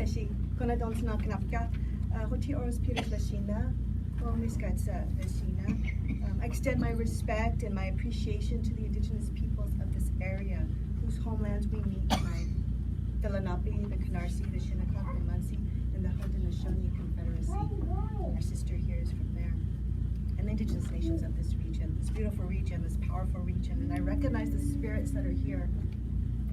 Tashi, Konadons na Knapka, Hoti Oros Peters Lashina, Miskatsa Lashina. I extend my respect and my appreciation to the indigenous peoples of this area, whose homelands we meet tonight. The Lenape, the Canarsie, the Shinnecock, the Munsee, and the Haudenosaunee Confederacy. Our sister here is from there. And the indigenous nations of this region, this beautiful region, this powerful region. And I recognize the spirits that are here,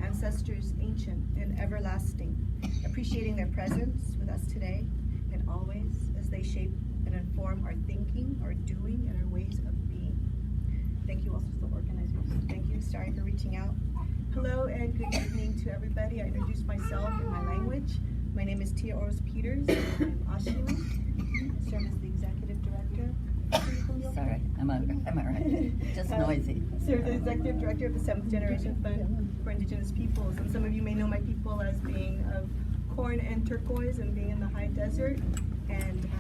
ancestors ancient and everlasting, appreciating their presence with us today and always as they shape and inform our thinking, our doing, and our ways of being. Thank you also to the organizers. Thank you, Starry, for reaching out. Hello and good evening to everybody. I introduce myself in my language. My name is Tia Oros Peters, and I'm Ashima. I serve as the executive director. Sorry, am I right? Just noisy. Serve as the executive director of the 7th Generation Fund for Indigenous Peoples. And some of you may know my people as being of corn and turquoise and being in the high desert. And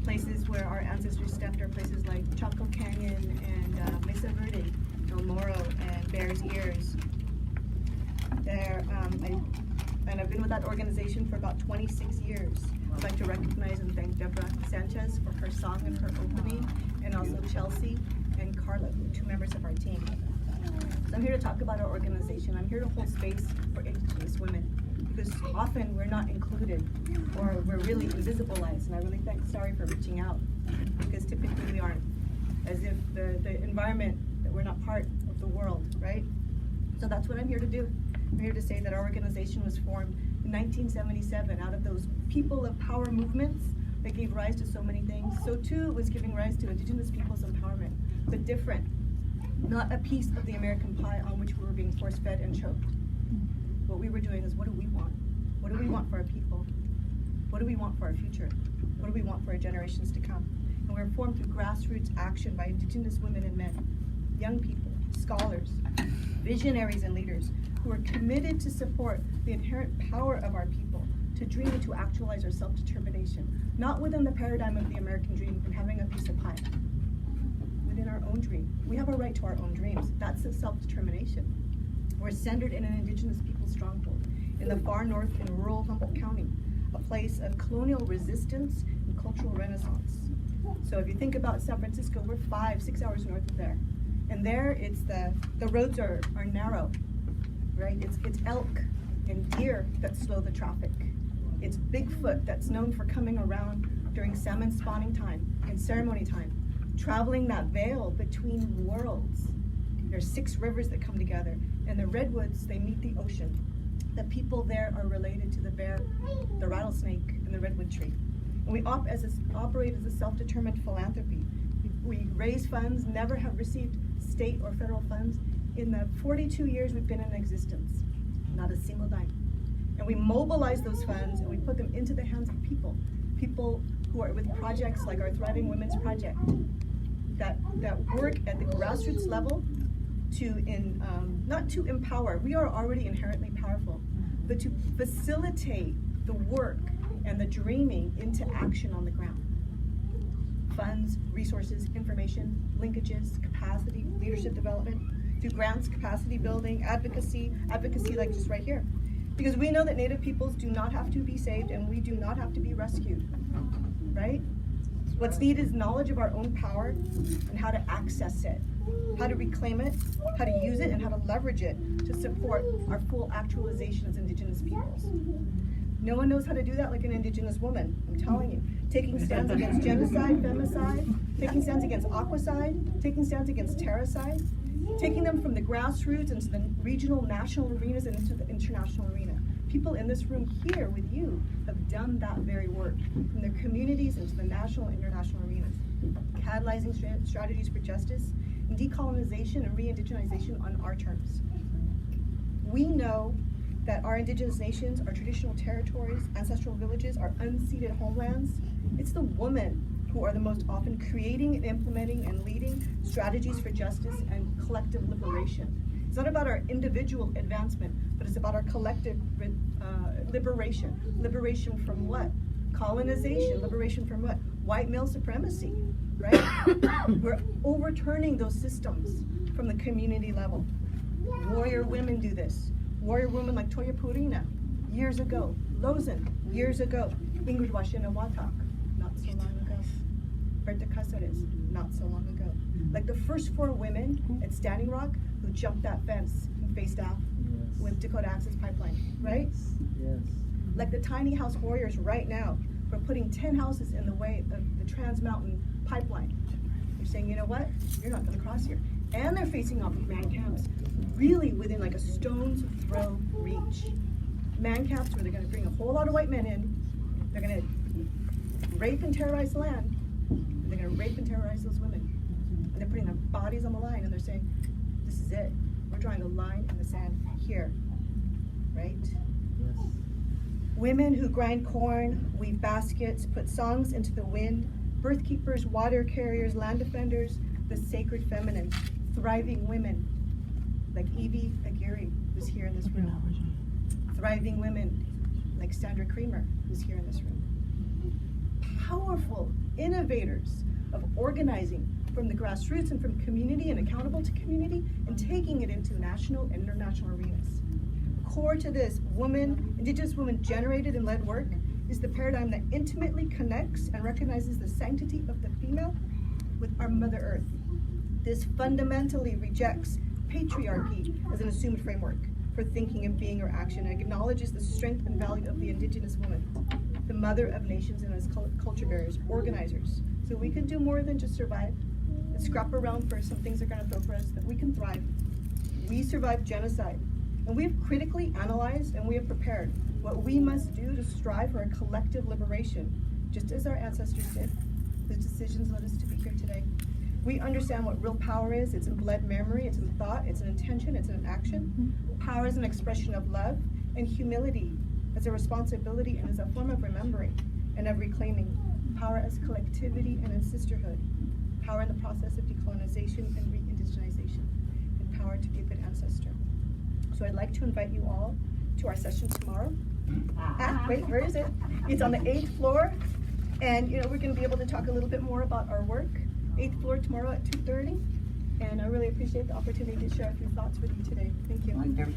places where our ancestors stepped are places like Chaco Canyon and Mesa Verde, El Moro, and Bears Ears. And I've been with that organization for about 26 years. I'd like to recognize and thank Deborah Sanchez for her song and her opening, and also Chelsea and Carla, two members of our team. So I'm here to talk about our organization. I'm here to hold space for Indigenous women, because often we're not included, or we're really invisibilized. And I really thank Starry for reaching out, because typically we aren't, as if the environment, that we're not part of the world, right? So that's what I'm here to do. I'm here to say that our organization was formed in 1977 out of those people of power movements that gave rise to so many things. So too it was giving rise to Indigenous people's empowerment, but different, not a piece of the American pie on which we were being force-fed and choked. What we were doing is, what do we want? What do we want for our people? What do we want for our future? What do we want for our generations to come? And we were formed through grassroots action by Indigenous women and men, young people, scholars, visionaries and leaders who are committed to support the inherent power of our people to dream and to actualize our self-determination, not within the paradigm of the American dream and having a piece of pie, within our own dream. We have a right to our own dreams. That's the self-determination. We're centered in an Indigenous people stronghold in the far north in rural Humboldt County, a place of colonial resistance and cultural renaissance. So if you think about San Francisco, we're 5-6 hours north of there. And there, it's the roads are narrow, right? It's elk and deer that slow the traffic. It's Bigfoot that's known for coming around during salmon spawning time and ceremony time, traveling that veil between worlds. There's 6 rivers that come together, and the redwoods, they meet the ocean. The people there are related to the bear, the rattlesnake, and the redwood tree. And we operate as a self-determined philanthropy. We raise funds, never have received state or federal funds in the 42 years we've been in existence, not a single dime. And we mobilize those funds and we put them into the hands of people who are with projects like our Thriving Women's Project that work at the grassroots level not to empower, we are already inherently powerful, but to facilitate the work and the dreaming into action on the ground. Funds, resources, information, linkages, capacity, leadership development, through grants, capacity building, advocacy like just right here. Because we know that Native peoples do not have to be saved and we do not have to be rescued, right? What's needed is knowledge of our own power and how to access it, how to reclaim it, how to use it, and how to leverage it to support our full actualization as Indigenous peoples. No one knows how to do that like an Indigenous woman, I'm telling you. Taking stands against genocide, femicide, taking stands against aquacide, taking stands against terracide, taking them from the grassroots into the regional, national arenas and into the international arena. People in this room here with you have done that very work from their communities into the national and international arenas, catalyzing strategies for justice and decolonization and re-indigenization on our terms. We know that our indigenous nations, our traditional territories, ancestral villages, our unceded homelands, it's the women who are the most often creating and implementing and leading strategies for justice and collective liberation. It's not about our individual advancement, but it's about our collective liberation. Liberation from what? Colonization. Liberation from what? White male supremacy, right? We're overturning those systems from the community level. Warrior women do this. Warrior women like Toya Purina, years ago, Lozen, years ago. Ingrid Washinawatak, not so long ago. Berta Casares, not so long ago. Like the first 4 women at Standing Rock who jumped that fence and faced off with Dakota Access Pipeline, right? Yes. Like the tiny house warriors right now for putting 10 houses in the way of the Trans Mountain Pipeline. They're saying, you know what? You're not gonna cross here. And they're facing off with man camps, really within like a stone's throw reach. Man camps where they're gonna bring a whole lot of white men in, they're gonna rape and terrorize the land, and they're gonna rape and terrorize those women. And they're putting their bodies on the line and they're saying, this is it. We're drawing a line in the sand here, right? Yes. Women who grind corn, weave baskets, put songs into the wind, birth keepers, water carriers, land defenders, the sacred feminine, thriving women like Evie Aguirre, who's here in this room. Thriving women like Sandra Creamer, who's here in this room. Powerful innovators of organizing from the grassroots and from community and accountable to community and taking it into national and international arenas. Core to this Indigenous woman generated and led work is the paradigm that intimately connects and recognizes the sanctity of the female with our Mother Earth. This fundamentally rejects patriarchy as an assumed framework for thinking and being or action, and acknowledges the strength and value of the Indigenous woman, the mother of nations and as culture bearers, organizers. So we can do more than just survive and scrap around for some things they're gonna throw for us, that we can thrive. We survived genocide, and we have critically analyzed and we have prepared what we must do to strive for a collective liberation, just as our ancestors did. Those decisions led us to be here today. We understand what real power is. It's in bled memory, it's in thought, it's in intention, it's in action. Power is an expression of love, and humility as a responsibility and as a form of remembering and of reclaiming. Power as collectivity and as sisterhood. Power in the process of decolonization and re-indigenization. And power to be a good ancestor. So I'd like to invite you all to our session tomorrow. Wait, where is it? It's on the 8th floor. And we're gonna be able to talk a little bit more about our work. 8th floor tomorrow at 2:30. And I really appreciate the opportunity to share a few thoughts with you today. Thank you.